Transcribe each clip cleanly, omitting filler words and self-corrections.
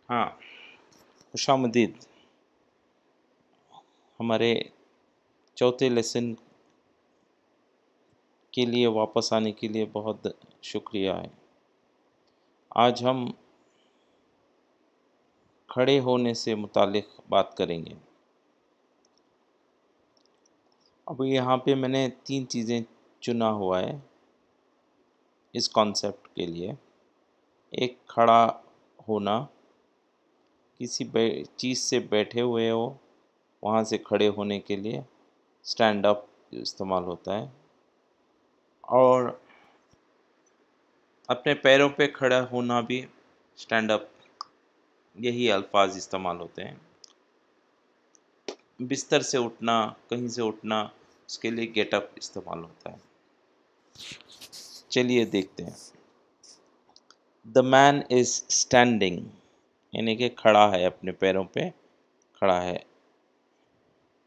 हाँ, खुशामदीद। हमारे चौथे लेसन के लिए वापस आने के लिए बहुत शुक्रिया है। आज हम खड़े होने से मुतालिक बात करेंगे। अब यहाँ पे मैंने 3 चीज़ें चुना हुआ है इस कॉन्सेप्ट के लिए। एक, खड़ा होना, किसी चीज़ से बैठे हुए हो वहाँ से खड़े होने के लिए स्टैंड अप इस्तेमाल होता है। और अपने पैरों पे खड़ा होना भी स्टैंड अप, यही अल्फाज इस्तेमाल होते हैं। बिस्तर से उठना, कहीं से उठना, उसके लिए गेट अप इस्तेमाल होता है। चलिए देखते हैं। द मैन इज स्टैंडिंग, यानी कि खड़ा है, अपने पैरों पे खड़ा है।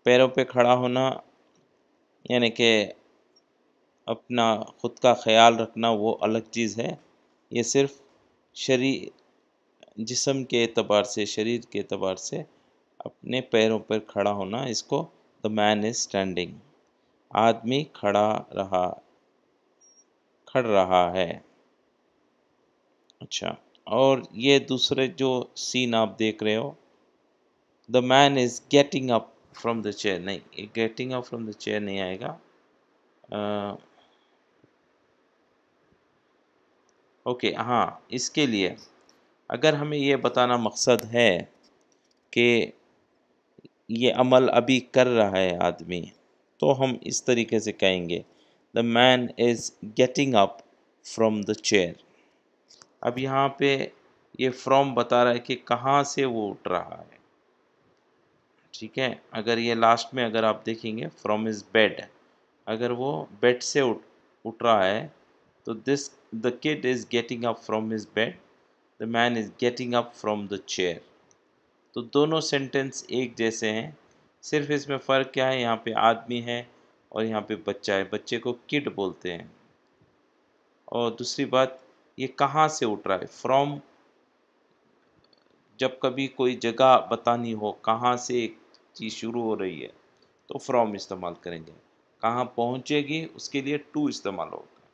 पैरों पे खड़ा होना यानी कि अपना खुद का ख्याल रखना, वो अलग चीज़ है। ये सिर्फ शरीर, जिस्म के एतबार से, शरीर के एतबार से अपने पैरों पर खड़ा होना, इसको द मैन इज स्टैंडिंग, आदमी खड़ रहा है। अच्छा, और ये दूसरे जो सीन आप देख रहे हो, the man is getting up from the chair, नहीं, getting up from the chair नहीं आएगा। ओके, हाँ, इसके लिए अगर हमें ये बताना मकसद है कि ये अमल अभी कर रहा है आदमी, तो हम इस तरीके से कहेंगे, the man is getting up from the chair. अब यहाँ पे ये फ्रॉम बता रहा है कि कहाँ से वो उठ रहा है। ठीक है, अगर ये लास्ट में अगर आप देखेंगे, फ्रॉम इज बेड, अगर वो बेड से उठ रहा है, तो this the kid is getting up from his bed, the man is getting up from the chair. तो दोनों सेंटेंस एक जैसे हैं, सिर्फ इसमें फ़र्क क्या है, यहाँ पे आदमी है और यहाँ पे बच्चा है, बच्चे को किड बोलते हैं। और दूसरी बात, ये कहाँ से उठ रहा है, फ्रॉम, जब कभी कोई जगह बतानी हो कहाँ से एक चीज़ शुरू हो रही है, तो फ्रॉम इस्तेमाल करेंगे। कहाँ पहुँचेगी, उसके लिए टू इस्तेमाल होगा।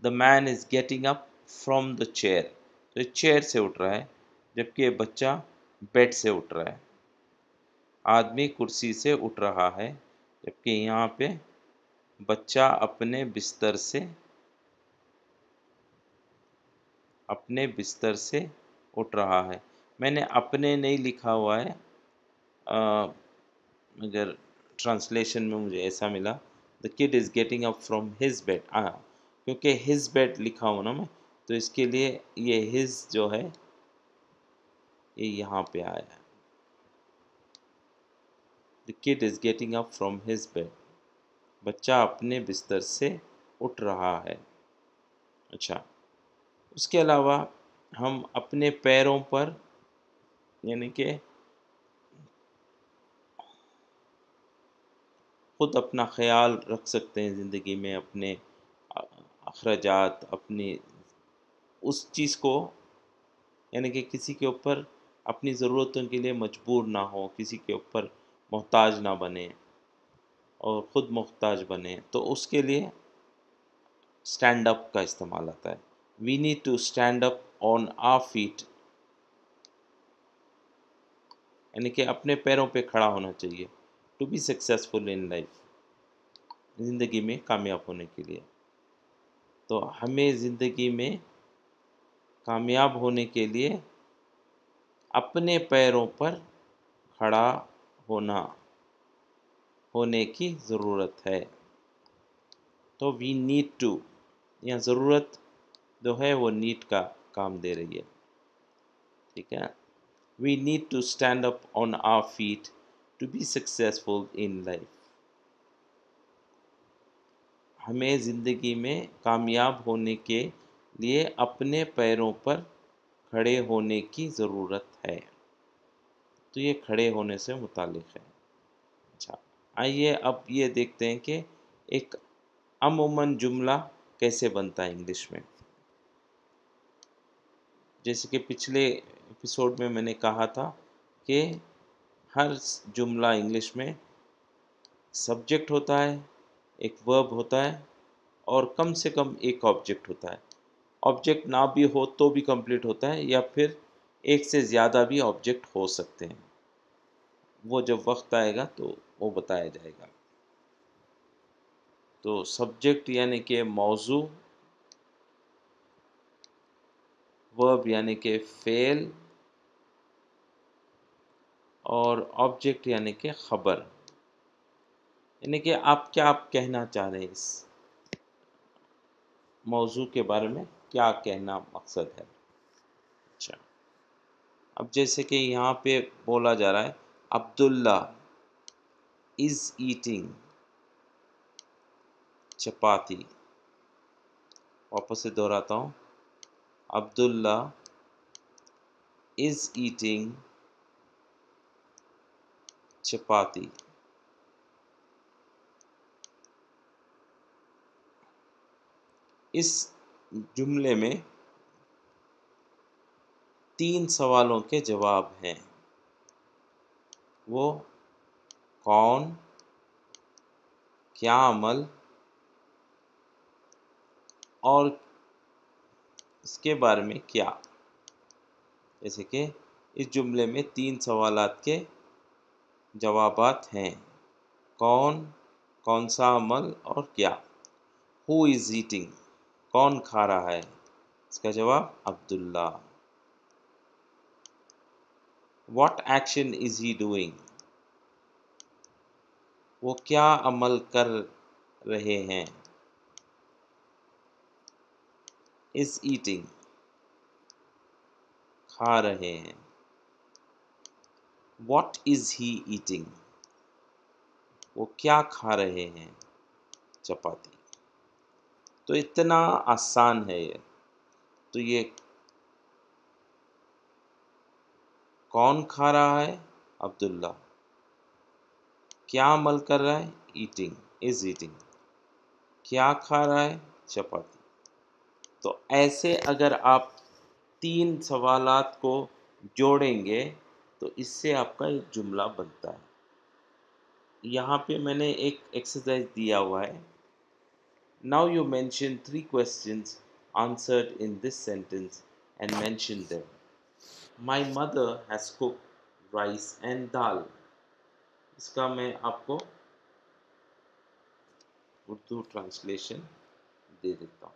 The man is getting up from the chair, तो चेयर से उठ रहा है, जबकि ये बच्चा बेड से उठ रहा है। आदमी कुर्सी से उठ रहा है, जबकि यहाँ पे बच्चा अपने बिस्तर से उठ रहा है। मैंने अपने नहीं लिखा हुआ है, मगर ट्रांसलेशन में मुझे ऐसा मिला, the kid is getting up from his bed. हाँ, क्योंकि हिज बेड लिखा हूँ ना मैं, तो इसके लिए ये हिज जो है ये यहाँ पे आया है। The kid is getting up from his bed, बच्चा अपने बिस्तर से उठ रहा है। अच्छा, उसके अलावा हम अपने पैरों पर, यानी कि खुद अपना ख्याल रख सकते हैं ज़िंदगी में, अपने अखराजात, अपनी उस चीज़ को, यानी कि किसी के ऊपर अपनी ज़रूरतों के लिए मजबूर ना हो, किसी के ऊपर मोहताज ना बने और ख़ुद मोहताज बने, तो उसके लिए स्टैंड अप का इस्तेमाल आता है। We need to stand up on our feet, यानी कि अपने पैरों पे खड़ा होना चाहिए, to be successful in life, ज़िंदगी में कामयाब होने के लिए। तो हमें ज़िंदगी में कामयाब होने के लिए अपने पैरों पर खड़ा होने की ज़रूरत है। तो वी नीड टू, यहाँ ज़रूरत जो है वो नीड का काम दे रही है। ठीक है, we need to stand up on our feet to be successful in life. हमें ज़िंदगी में कामयाब होने के लिए अपने पैरों पर खड़े होने की ज़रूरत है। तो ये खड़े होने से मुतालिक है। अच्छा, आइए अब ये देखते हैं कि एक अमूमन जुमला कैसे बनता है इंग्लिश में। जैसे कि पिछले एपिसोड में मैंने कहा था कि हर जुमला इंग्लिश में सब्जेक्ट होता है, एक वर्ब होता है और कम से कम एक ऑब्जेक्ट होता है। ऑब्जेक्ट ना भी हो तो भी कंप्लीट होता है, या फिर एक से ज़्यादा भी ऑब्जेक्ट हो सकते हैं। वो जब वक्त आएगा तो वो बताया जाएगा। तो सब्जेक्ट यानी कि मौजू, वर्ब यानी कि फ़ेल, और ऑब्जेक्ट यानी कि ख़बर। यानी कि आप क्या कहना चाह रहे हैं, इस मौजू के बारे में क्या कहना मकसद है। अच्छा, अब जैसे कि यहाँ पे बोला जा रहा है अब्दुल्ला इज़ ईटिंग चपाती। वापस से दोहराता हूँ, अब्दुल्ला इज़ ईटिंग चपाती। इस जुमले में 3 सवालों के जवाब हैं। वो कौन, क्या अमल और इसके बारे में क्या। जैसे कि इस जुमले में 3 सवालात के जवाबात हैं। कौन, कौन सा अमल और क्या। हु इज़ ईटिंग, कौन खा रहा है, इसका जवाब Abdullah. What action is he doing, वो क्या अमल कर रहे हैं। इज़ ईटिंग, खा रहे हैं। व्हाट इज़ ही ईटिंग, वो क्या खा रहे हैं, चपाती। तो इतना आसान है ये। तो ये कौन खा रहा है, अब्दुल्ला। क्या अमल कर रहा है, ईटिंग, इज़ ईटिंग। क्या खा रहा है, चपाती। तो ऐसे अगर आप 3 सवालात को जोड़ेंगे तो इससे आपका एक जुमला बनता है। यहाँ पे मैंने एक एक्सरसाइज दिया हुआ है। Now you mention 3 questions answered in this sentence and mention them. My mother has cooked rice and dal. इसका मैं आपको उर्दू ट्रांसलेशन दे देता हूँ।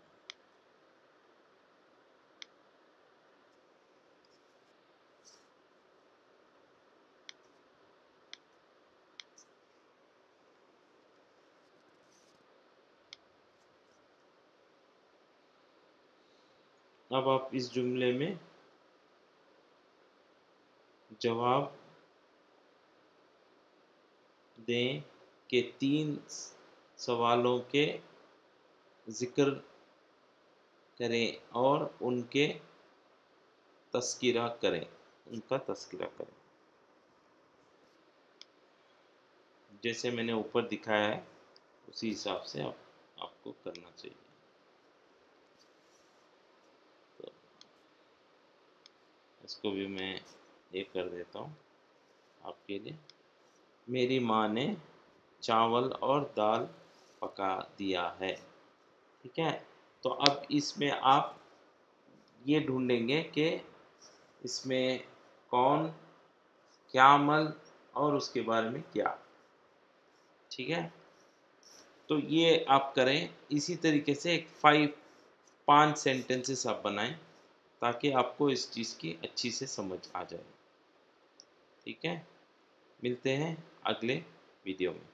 अब आप इस जुमले में जवाब दें कि 3 सवालों के ज़िक्र करें और उनके तज़किरा करें, उनका तज़किरा करें। जैसे मैंने ऊपर दिखाया है उसी हिसाब से आपको करना चाहिए। तो इसको भी मैं ये कर देता हूँ आपके लिए। मेरी माँ ने चावल और दाल पका दिया है। ठीक है, तो अब इसमें आप ये ढूंढेंगे कि इसमें कौन, क्या अमल और उसके बारे में क्या। ठीक है, तो ये आप करें। इसी तरीके से एक 5 सेंटेंसेस आप बनाएं ताकि आपको इस चीज़ की अच्छी से समझ आ जाए। ठीक है, मिलते हैं अगले वीडियो में।